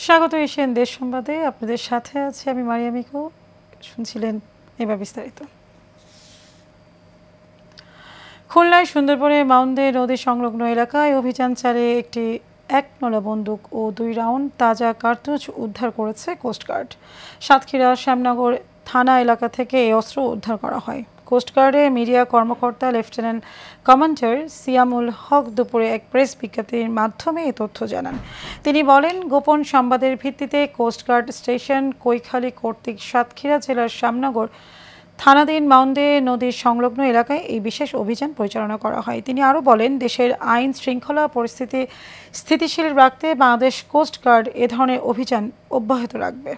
স্বাগত এশিয়ান দেশ সংবাদে। আপনাদের সাথে আছি আমি মারিয়া মিকো। শুনছিলেন এবার বিস্তারিত। খুলনায় সুন্দরবনের মাউন্দে নদী সংলগ্ন এলাকায় অভিযান চালিয়ে একটি ১ নলা বন্দুক ও ২ রাউন্ড তাজা কার্তুজ উদ্ধার করেছে কোস্টগার্ড। সাতক্ষীরা শ্যামনগর থানা এলাকা থেকে এই অস্ত্র উদ্ধার করা হয়। কোস্টগার্ডের মিডিয়া কর্মকর্তা লেফটেন্যান্ট কমান্ডার সিয়ামুল হক দুপুরে এক প্রেস বিজ্ঞপ্তির মাধ্যমে এই তথ্য জানান। তিনি বলেন, গোপন সংবাদের ভিত্তিতে কোস্টগার্ড স্টেশন কৈখালী কর্তৃক সাতক্ষীরা জেলার শ্যামনগর থানাধীন মাউন্দে নদীর সংলগ্ন এলাকায় এই বিশেষ অভিযান পরিচালনা করা হয়। তিনি আরও বলেন, দেশের আইন শৃঙ্খলা পরিস্থিতি স্থিতিশীল রাখতে বাংলাদেশ কোস্টগার্ড এ ধরনের অভিযান অব্যাহত রাখবে।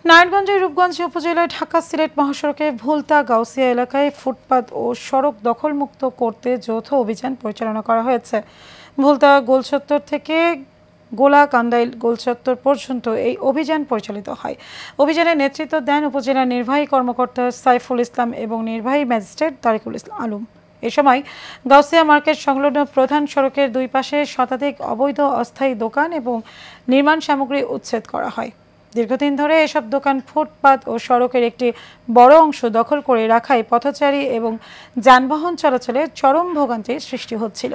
নারায়ণগঞ্জের রূপগঞ্জ উপজেলায় ঢাকা সিলেট মহাসড়কে ভুলতা গাউসিয়া এলাকায় ফুটপাত ও সড়ক দখলমুক্ত করতে যৌথ অভিযান পরিচালনা করা হয়েছে। ভুলতা গোলচত্বর থেকে গোলাকান্দাইল গোলচত্বর পর্যন্ত এই অভিযান পরিচালিত হয়। অভিযানে নেতৃত্ব দেন উপজেলার নির্বাহী কর্মকর্তা সাইফুল ইসলাম এবং নির্বাহী ম্যাজিস্ট্রেট তারিকুল ইসলাম আলম। এ সময় গাউসিয়া মার্কেট সংলগ্ন প্রধান সড়কের দুই পাশে শতাধিক অবৈধ অস্থায়ী দোকান এবং নির্মাণ সামগ্রী উচ্ছেদ করা হয়। দীর্ঘদিন ধরে এসব দোকান ফুটপাত ও সড়কের একটি বড় অংশ দখল করে রাখায় পথচারী এবং যানবাহন চলাচলে চরম ভোগান্তির সৃষ্টি হচ্ছিল।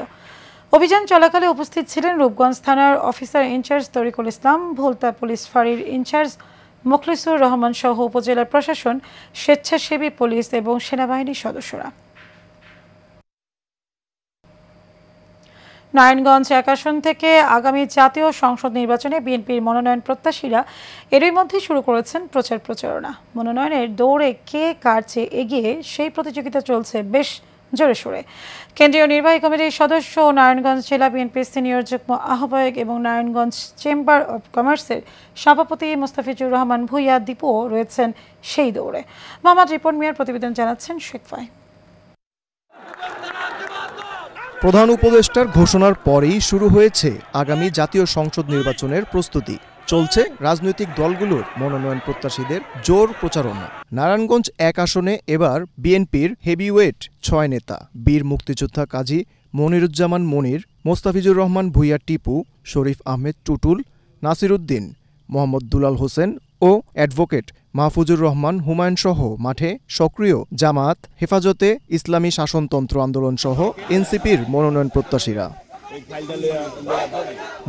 অভিযান চলাকালে উপস্থিত ছিলেন রূপগঞ্জ থানার অফিসার ইনচার্জ তরিকুল ইসলাম, ভুলতা পুলিশ ফাঁড়ির ইনচার্জ মুখলিসুর রহমান সহ উপজেলার প্রশাসন, স্বেচ্ছাসেবী পুলিশ এবং সেনাবাহিনীর সদস্যরা। নারায়ণগঞ্জ ১ আসন থেকে আগামী জাতীয় সংসদ নির্বাচনে বিএনপির মনোনয়ন প্রত্যাশীরা এরই মধ্যে শুরু করেছেন প্রচারণা। মনোনয়নের দৌড়ে কে কার চেয়ে এগিয়ে সেই প্রতিযোগিতা চলছে বেশ জোরে সোরে। কেন্দ্রীয় নির্বাহী কমিটির সদস্য ও নারায়ণগঞ্জ জেলা বিএনপির সিনিয়র যুগ্ম আহ্বায়ক এবং নারায়ণগঞ্জ চেম্বার অব কমার্সের সভাপতি মোস্তাফিজুর রহমান ভূঁইয়া দীপুও রয়েছেন সেই দৌড়ে। মোহাম্মদ রিপন মিয়ার প্রতিবেদন জানাচ্ছেন শেখ ফাই। প্রধান উপদেষ্টার ঘোষণার পরেই শুরু হয়েছে আগামী জাতীয় সংসদ নির্বাচনের প্রস্তুতি। চলছে রাজনৈতিক দলগুলোর মনোনয়ন প্রত্যাশীদের জোর প্রচারণা। নারায়ণগঞ্জ ১ আসনে এবার বিএনপির হেভিওয়েট ৬ নেতা বীর মুক্তিযোদ্ধা কাজী মনিরুজ্জামান মনির, মোস্তাফিজুর রহমান ভূঁইয়া টিপু, শরীফ আহমেদ টুটুল, নাসির উদ্দিন, মোহাম্মদ দুলাল হোসেন ও অ্যাডভোকেট মাহফুজুর রহমান হুমায়ুন সহ মাঠে সক্রিয় জামাত, হেফাজতে ইসলামী শাসনতন্ত্র আন্দোলন সহ এনসিপির মনোনয়ন প্রত্যাশীরা।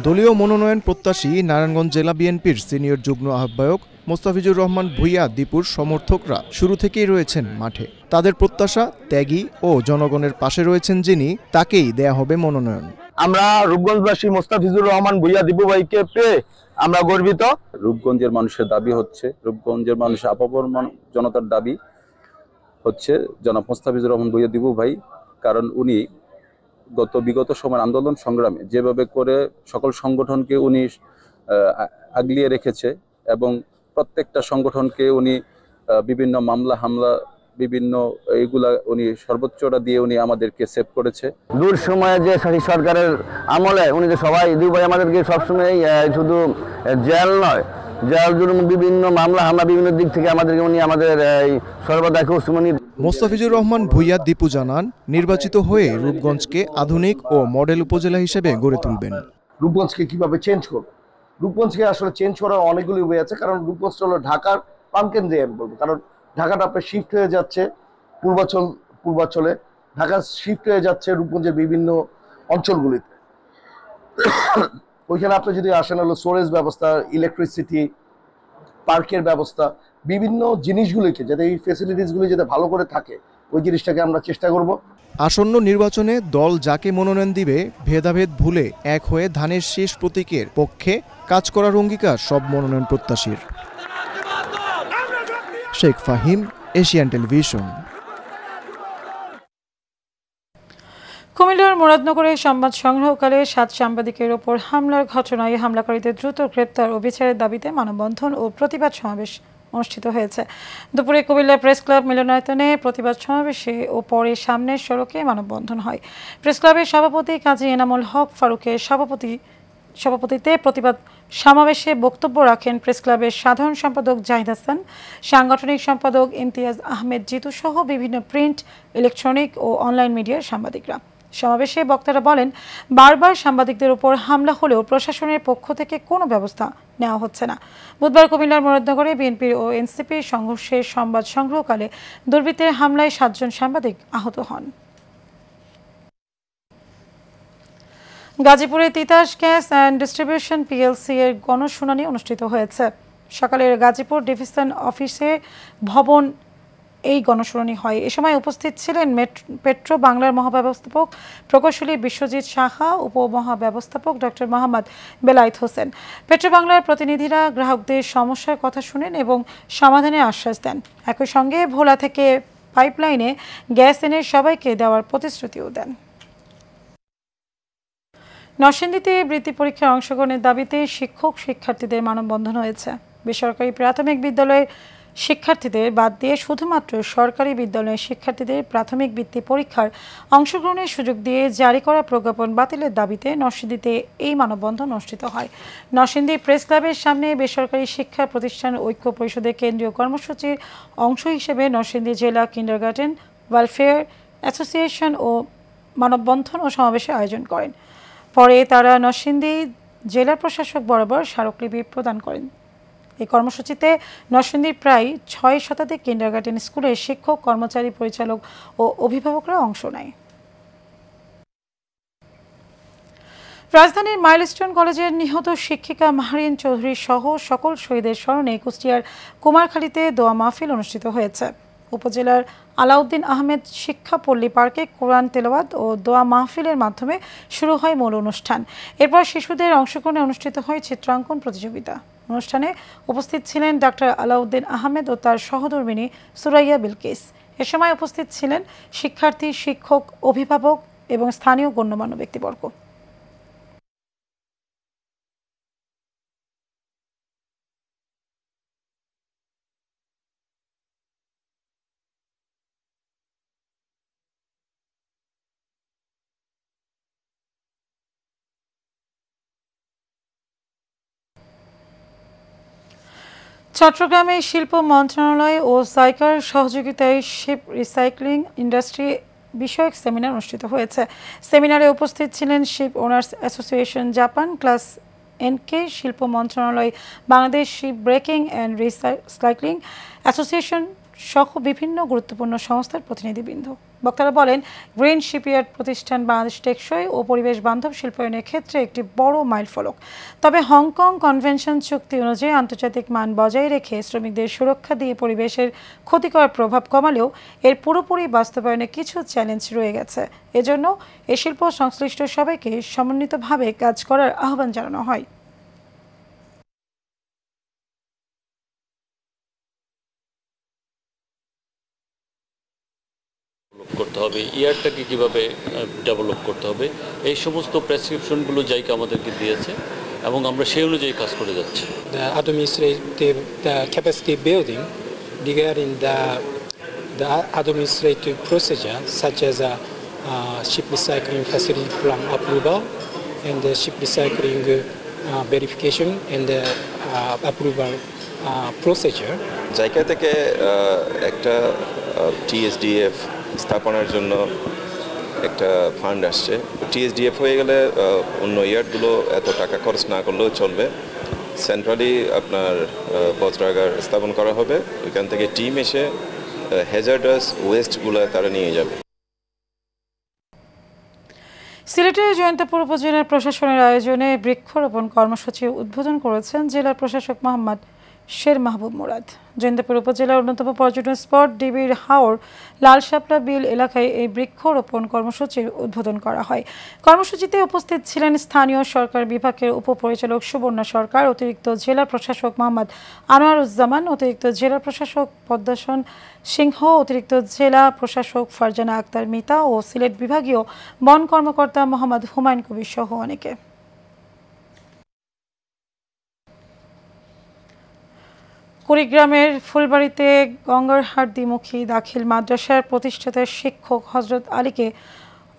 দলীয় মনোনয়ন প্রত্যাশী নারায়ণগঞ্জ জেলা বিএনপির সিনিয়র যুগ্ম আহ্বায়ক মোস্তাফিজুর রহমান ভূঁইয়া দীপুর সমর্থকরা শুরু থেকেই রয়েছেন মাঠে। তাদের প্রত্যাশা, ত্যাগী ও জনগণের পাশে রয়েছেন যিনি, তাকেই দেয়া হবে মনোনয়ন। আমরা রূপগঞ্জবাসী মোস্তাফিজুর রহমান ভূঁইয়া দীপু ভাইকে পেয়ে আমরা গর্বিত। রূপগঞ্জের মানুষের দাবি হচ্ছে, রূপগঞ্জের মানুষের আপামর জনতার দাবি হচ্ছে জনাব মোস্তাফিজুর রহমান ভূঁইয়া দীপু ভাই। কারণ উনি বিগত সময়ের আন্দোলন সংগ্রামে যেভাবে করে সকল সংগঠনকে উনি আগলিয়ে রেখেছে এবং প্রত্যেকটা সংগঠনকে উনি বিভিন্ন মামলা হামলা বিভিন্ন এইগুলা উনি সর্বোচ্চটা দিয়ে উনি আমাদেরকে সেভ করেছে। দূর সময়ে যে সরকারের আমলে উনি যে সবাই দুই ভাই আমাদেরকে সবসময় শুধু জেল নয়, জেল জুলুম বিভিন্ন মামলা হামলা বিভিন্ন দিক থেকে আমাদেরকে উনি আমাদের সর্বদা খুশমনি। মোস্তাফিজুর রহমান ভূঁইয়া দীপু জানান, নির্বাচিত হয়ে রূপগঞ্জকে আধুনিক ও মডেল উপজেলা হিসেবে গড়ে তুলবেন। রূপগঞ্জকে কিভাবে চেঞ্জ করব, রূপগঞ্জকে আসলে চেঞ্জ করার অনেকগুলি ওয়ে আছে। কারণ রূপগঞ্জ হলো ঢাকার প্রাণকেন্দ্রে আমি বলবো। কারণ ঢাকাটা আপনার শিফট হয়ে যাচ্ছে পূর্বাঞ্চলে, ঢাকা শিফট হয়ে যাচ্ছে রূপগঞ্জের বিভিন্ন অঞ্চলগুলিতে। ওইখানে আপনি যদি আসেন হলো স্টোরেজ ব্যবস্থা, ইলেকট্রিসিটি, পার্কের ব্যবস্থা, বিভিন্ন জিনিসগুলিকে যাতে এই ফেসিলিটিসগুলি যাতে ভালো করে থাকে, ওই জিনিসটাকে আমরা চেষ্টা করব। আসন্ন নির্বাচনে দল যাকে মনোনয়ন দিবে ভেদাভেদ ভুলে এক হয়ে ধানের শীষ প্রতীকের পক্ষে কাজ করার অঙ্গীকার সব মনোনয়ন প্রত্যাশীর। Sheikh Fahim, Asian Television. কুমিল্লার মুরাদনগরে সংবাদ সংগ্রহকালে ৭ সাংবাদিকের ওপর হামলার ঘটনায় হামলাকারীদের দ্রুত গ্রেপ্তার ও বিচারের দাবিতে মানববন্ধন ও প্রতিবাদ সমাবেশ অনুষ্ঠিত হয়েছে। দুপুরে কুমিল্লা প্রেস ক্লাব মিলনায়তনে প্রতিবাদ সমাবেশে ও পরে সামনের সড়কে মানববন্ধন হয়। প্রেস ক্লাবের সভাপতি কাজী এনামুল হক ফারুকের সভাপতিত্বে প্রতিবাদ সমাবেশে বক্তব্য রাখেন প্রেস ক্লাবের সাধারণ সম্পাদক জাহিদ হাসান, সাংগঠনিক সম্পাদক ইমতিয়াজ আহমেদ জিতু সহ বিভিন্ন প্রিন্ট, ইলেকট্রনিক ও অনলাইন মিডিয়ার সাংবাদিকরা। সমাবেশে বক্তারা বলেন, বারবার সাংবাদিকদের উপর হামলা হলেও প্রশাসনের পক্ষ থেকে কোনো ব্যবস্থা নেওয়া হচ্ছে না। বুধবার কুমিল্লার মুরাদনগরে বিএনপির ও এনসিপির সংঘর্ষের সংবাদ সংগ্রহকালে দুর্বৃত্তের হামলায় 7 জন সাংবাদিক আহত হন। গাজীপুরে Titas gas and distribution PLC এর গণশুনানি অনুষ্ঠিত হয়েছে। সকালে গাজীপুর ডিভিশন অফিসে ভবন এই গণশুনানি হয়। এ সময় উপস্থিত ছিলেন পেট্রো বাংলার মহাব্যবস্থাপক প্রকৌশলী বিশ্বজিৎ সাহা, উপমহাব্যবস্থাপক ডক্টর মোহাম্মদ বেলায়েত হোসেন। পেট্রো বাংলার প্রতিনিধিরা গ্রাহকদের সমস্যার কথা শুনেন এবং সমাধানের আশ্বাস দেন। একই সঙ্গে ভোলা থেকে পাইপলাইনে গ্যাস এনে সবাইকে দেওয়ার প্রতিশ্রুতিও দেন। নরসিংদীতে বৃত্তি পরীক্ষায় অংশগ্রহণের দাবিতে শিক্ষক শিক্ষার্থীদের মানববন্ধন হয়েছে। বেসরকারি প্রাথমিক বিদ্যালয়ের শিক্ষার্থীদের বাদ দিয়ে শুধুমাত্র সরকারি বিদ্যালয়ের শিক্ষার্থীদের প্রাথমিক বৃত্তি পরীক্ষার অংশগ্রহণের সুযোগ দিয়ে জারি করা প্রজ্ঞাপন বাতিলের দাবিতে নরসিংদীতে এই মানববন্ধন অনুষ্ঠিত হয়। নরসিংদী প্রেস ক্লাবের সামনে বেসরকারি শিক্ষা প্রতিষ্ঠান ঐক্য পরিষদের কেন্দ্রীয় কর্মসূচির অংশ হিসেবে নরসিংদী জেলা কিন্ডারগার্টেন ওয়েলফেয়ার অ্যাসোসিয়েশন ও মানববন্ধন ও সমাবেশের আয়োজন করেন। পরে তারা নরসিংদী জেলা প্রশাসক বরাবর স্মারকলিপি প্রদান করেন। এই কর্মসূচিতে নরসিংদীর প্রায় 6 শতাধিক কিন্ডারগার্টেন স্কুলের শিক্ষক, কর্মচারী, পরিচালক ও অভিভাবকরা অংশ নেয়। রাজধানীর মাইলস্টোন কলেজের নিহত শিক্ষিকা মাহরিন চৌধুরী সহ সকল শহীদের স্মরণে কুষ্টিয়ার কুমারখালীতে দোয়া মাহফিল অনুষ্ঠিত হয়েছে। উপজেলার আলাউদ্দিন আহমেদ শিক্ষা পল্লী পার্কে কোরআন তেলাওয়াত ও দোয়া মাহফিলের মাধ্যমে শুরু হয় মূল অনুষ্ঠান। এরপর শিশুদের অংশগ্রহণে অনুষ্ঠিত হয় চিত্রাঙ্কন প্রতিযোগিতা। অনুষ্ঠানে উপস্থিত ছিলেন ডাক্তার আলাউদ্দিন আহমেদ ও তার সহধর্মিণী সুরাইয়া বিলকিস। এ সময় উপস্থিত ছিলেন শিক্ষার্থী, শিক্ষক, অভিভাবক এবং স্থানীয় গণ্যমান্য ব্যক্তিবর্গ। চট্টগ্রামে শিল্প মন্ত্রণালয় ও সাইকার সহযোগিতায় শিপ রিসাইক্লিং ইন্ডাস্ট্রি বিষয়ক সেমিনার অনুষ্ঠিত হয়েছে। সেমিনারে উপস্থিত ছিলেন ship owners association Japan, class NK, শিল্প মন্ত্রণালয় Bangladesh, ship breaking and recycling association সহ বিভিন্ন গুরুত্বপূর্ণ সংস্থার প্রতিনিধিবৃন্দ। বক্তারা বলেন, গ্রিন শিপইয়ার্ড প্রতিষ্ঠান বাংলাদেশ টেকসই ও পরিবেশ বান্ধব শিল্পায়নের ক্ষেত্রে একটি বড় মাইলফলক। তবে হংকং কনভেনশন চুক্তি অনুযায়ী আন্তর্জাতিক মান বজায় রেখে শ্রমিকদের সুরক্ষা দিয়ে পরিবেশের ক্ষতিকর প্রভাব কমালেও এর পুরোপুরি বাস্তবায়নে কিছু চ্যালেঞ্জ রয়ে গেছে। এজন্য এ শিল্প সংশ্লিষ্ট সবাইকে সমন্বিতভাবে কাজ করার আহ্বান জানানো হয়। করতে হবে, ইয়ারটাকে কীভাবে ডেভেলপ করতে হবে, এই সমস্ত প্রেসক্রিপশনগুলো জাইকা আমাদেরকে দিয়েছে এবং আমরা সেই অনুযায়ী কাজ করে যাচ্ছি। The administrative capacity building regarding the administrative procedure such as ship recycling facility plan approval and the ship recycling verification and the approval procedure. JICA থেকে একটা TSDF স্থাপনের জন্য একটা ফান্ড আসছে। TSDF হয়ে গেলে অন্য ইয়ার্ডগুলো এত টাকা খরচ না করলেও চলবে। সেন্ট্রালি আপনার বজ্রাগার স্থাপন করা হবে, ওইখান থেকে টিম এসে হ্যাজার্ডাস ওয়েস্টগুলো তারা নিয়ে যাবে। সিলেটের জয়ন্তপুর উপজেলার প্রশাসনের আয়োজনে বৃক্ষরোপণ কর্মসূচি উদ্বোধন করেছেন জেলা প্রশাসক মোহাম্মদ শের মাহবুব মুরাদ। জয়ন্তপুর উপজেলার অন্যতম পর্যটন স্পট ডিবির হাওর লালশাপলা বিল এলাকায় এই বৃক্ষরোপণ কর্মসূচির উদ্বোধন করা হয়। কর্মসূচিতে উপস্থিত ছিলেন স্থানীয় সরকার বিভাগের উপপরিচালক সুবর্ণা সরকার, অতিরিক্ত জেলা প্রশাসক মোহাম্মদ আনোয়ারুজ্জামান, অতিরিক্ত জেলা প্রশাসক পদ্মাসন সিংহ, অতিরিক্ত জেলা প্রশাসক ফারজানা আক্তার মিতা ও সিলেট বিভাগীয় বন কর্মকর্তা মোহাম্মদ হুমায়ুন কবির সহ অনেকে। কুড়িগ্রামের ফুলবাড়িতে গঙ্গারহাট দ্বিমুখী দাখিল মাদ্রাসার প্রতিষ্ঠাতা শিক্ষক হজরত আলীকে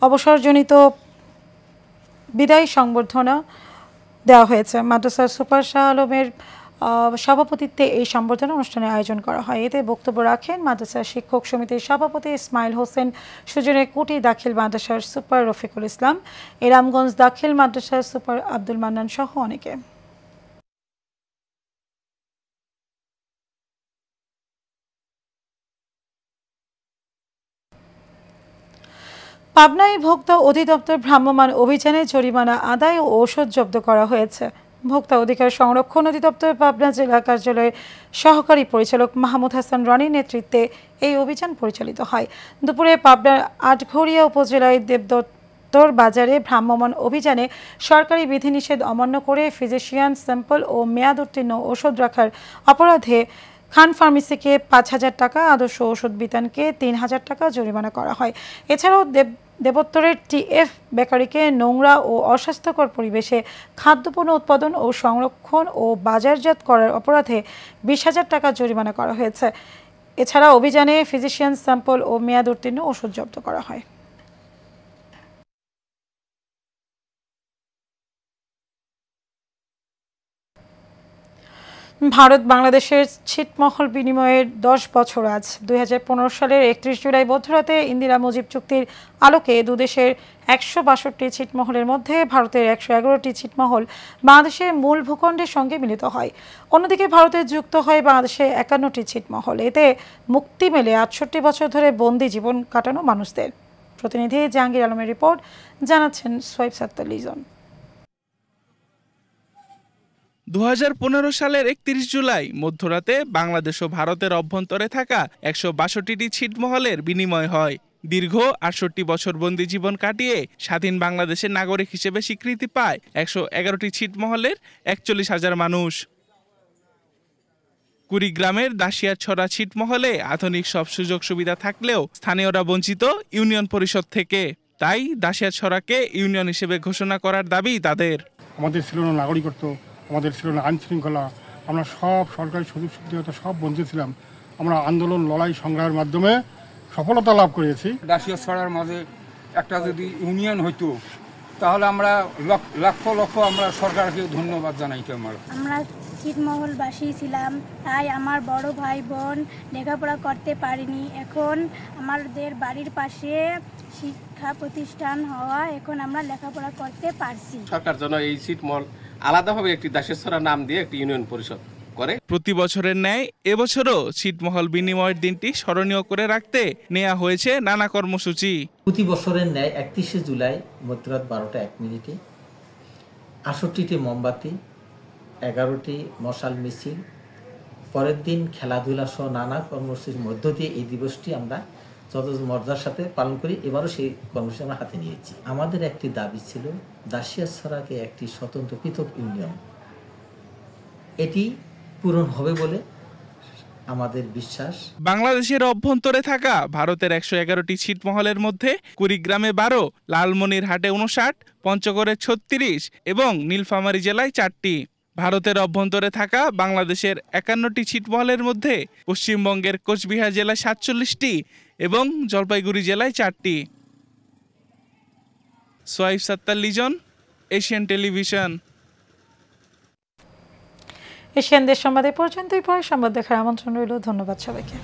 অবসরজনিত বিদায়ী সংবর্ধনা দেওয়া হয়েছে। মাদ্রাসার সুপার শাহ আলমের সভাপতিত্বে এই সংবর্ধনা অনুষ্ঠানের আয়োজন করা হয়। এতে বক্তব্য রাখেন মাদ্রাসা শিক্ষক সমিতির সভাপতি ইসমাইল হোসেন, সুজনের কুটি দাখিল মাদ্রাসার সুপার রফিকুল ইসলাম, এরামগঞ্জ দাখিল মাদ্রাসার সুপার আব্দুল মান্নান সহ অনেকে। পাবনায় ভোক্তা অধিদপ্তর ভ্রাম্যমাণ অভিযানে জরিমানা আদায় ও ঔষধ জব্দ করা হয়েছে। ভোক্তা অধিকার সংরক্ষণ অধিদপ্তর পাবনা জেলা কার্যালয়ের সহকারী পরিচালক মাহমুদ হাসান রনির নেতৃত্বে এই অভিযান পরিচালিত হয়। দুপুরে পাবনার আটঘরিয়া উপজেলায় দেবদত্তর বাজারে ভ্রাম্যমাণ অভিযানে সরকারি বিধিনিষেধ অমান্য করে ফিজিশিয়ান স্যাম্পল ও মেয়াদ উত্তীর্ণ ওষুধ রাখার অপরাধে খান ফার্মেসিকে 5,000 টাকা, আদর্শ ওষুধ বিতানকে 3,000 টাকা জরিমানা করা হয়। এছাড়াও দেবোত্তরের টিএফ বেকারিকে নোংরা ও অস্বাস্থ্যকর পরিবেশে খাদ্যপণ্য উৎপাদন ও সংরক্ষণ ও বাজারজাত করার অপরাধে 20,000 টাকা জরিমানা করা হয়েছে। এছাড়া অভিযানে ফিজিশিয়ান স্যাম্পল ও মেয়াদ উত্তীর্ণ ওষুধ জব্দ করা হয়। ভারত বাংলাদেশের ছিটমহল বিনিময়ের 10 বছর আজ। 2015 সালের 31 জুলাই মধ্যরাতে ইন্দিরা মুজিব চুক্তির আলোকে দুদেশের 162টি ছিটমহলের মধ্যে ভারতের 111টি ছিটমহল বাংলাদেশের মূল ভূখণ্ডের সঙ্গে মিলিত হয়। অন্যদিকে ভারতে যুক্ত হয় বাংলাদেশে 51টি ছিটমহল। এতে মুক্তি মেলে 68 বছর ধরে বন্দি জীবন কাটানো মানুষদের। প্রতিনিধি জাহাঙ্গীর আলমের রিপোর্ট, জানাচ্ছেন সোয়াইব সাত্তার লিজন। 2015 সালের 31 জুলাই মধ্যরাতে বাংলাদেশ ও ভারতের অভ্যন্তরে থাকা 162টি ছিটমহলের বিনিময় হয়। দীর্ঘ 68 বছর বন্দি জীবন কাটিয়ে স্বাধীন বাংলাদেশের নাগরিক হিসেবে স্বীকৃতি পায় 111টি ছিটমহলের 41,000 মানুষ। কুড়িগ্রামের দাসিয়াছড়া ছিটমহলে আধুনিক সব সুযোগ সুবিধা থাকলেও স্থানীয়রা বঞ্চিত ইউনিয়ন পরিষদ থেকে। তাই দাসিয়াছড়াকে ইউনিয়ন হিসেবে ঘোষণা করার দাবি তাদের। আমাদের ছিল না নাগরিকত্ব, আমাদের ছিল না আইন শৃঙ্খলা, আমরা সব সরকারি সুযোগ সুবিধা সব বঞ্চিত ছিলাম। আমরা আন্দোলন, লড়াই, সংগ্রামের মাধ্যমে সফলতা লাভ করেছি। দাসিয়াছড়ার মাঝে একটা যদি ইউনিয়ন হইতো তাহলে আমরা লক্ষ লক্ষ আমরা সরকারকে ধন্যবাদ জানাইতাম। আমরা ছিটমহলবাসী ছিলাম, তাই আমার বড় ভাই বোন লেখাপড়া করতে পারিনি। এখন আমাদের বাড়ির পাশে শিক্ষা প্রতিষ্ঠান হওয়া এখন আমরা লেখাপড়া করতে পারছি। সরকার যেন এই ছিটমহল আলাদাভাবে একটি দাসিয়াছড়া নাম দিয়ে একটি ইউনিয়ন পরিষদ করে। প্রতি বছরের ন্যায় এবছরও ছিটমহল বিনিময়ের দিনটি স্মরণীয় করে রাখতে নেওয়া হয়েছে নানা কর্মসূচি। প্রতি বছরের ন্যায় 31 জুলাই মধ্যরাত 12টা 1 মিনিটে 68টি মোমবাতি, 11টি মশাল মিছিল, পরের দিন খেলাধুলা সহ নানা কর্মসূচির মধ্য দিয়ে এই দিবসটি আমরা যথাযথ মর্যাদার সাথে পালন করি। এবারও সেই কর্মসূচি আমরা হাতে নিয়েছি। আমাদের একটি দাবি ছিল দাসিয়াছড়াকে একটি স্বতন্ত্র পৃথক ইউনিয়ন, এটি পূরণ হবে বলে আমাদের বিশ্বাস। বাংলাদেশের অভ্যন্তরে থাকা ভারতের 111টি ছিটমহলের মধ্যে কুড়িগ্রামে 12, লালমনিরহাটে 59, পঞ্চগড়ে 36 এবং নীলফামারী জেলায় 4টি। ভারতের অভ্যন্তরে থাকা বাংলাদেশের 51টি ছিটমহলের মধ্যে পশ্চিমবঙ্গের কোচবিহার জেলায় 47টি এবং জলপাইগুড়ি জেলায় 4টি। Soaib Sattar Lizon, Asian Television. Asian দেশ সংবাদে পর্যন্তই। পরে সংবাদ দেখার আমন্ত্রণ রইল। ধন্যবাদ সবাইকে।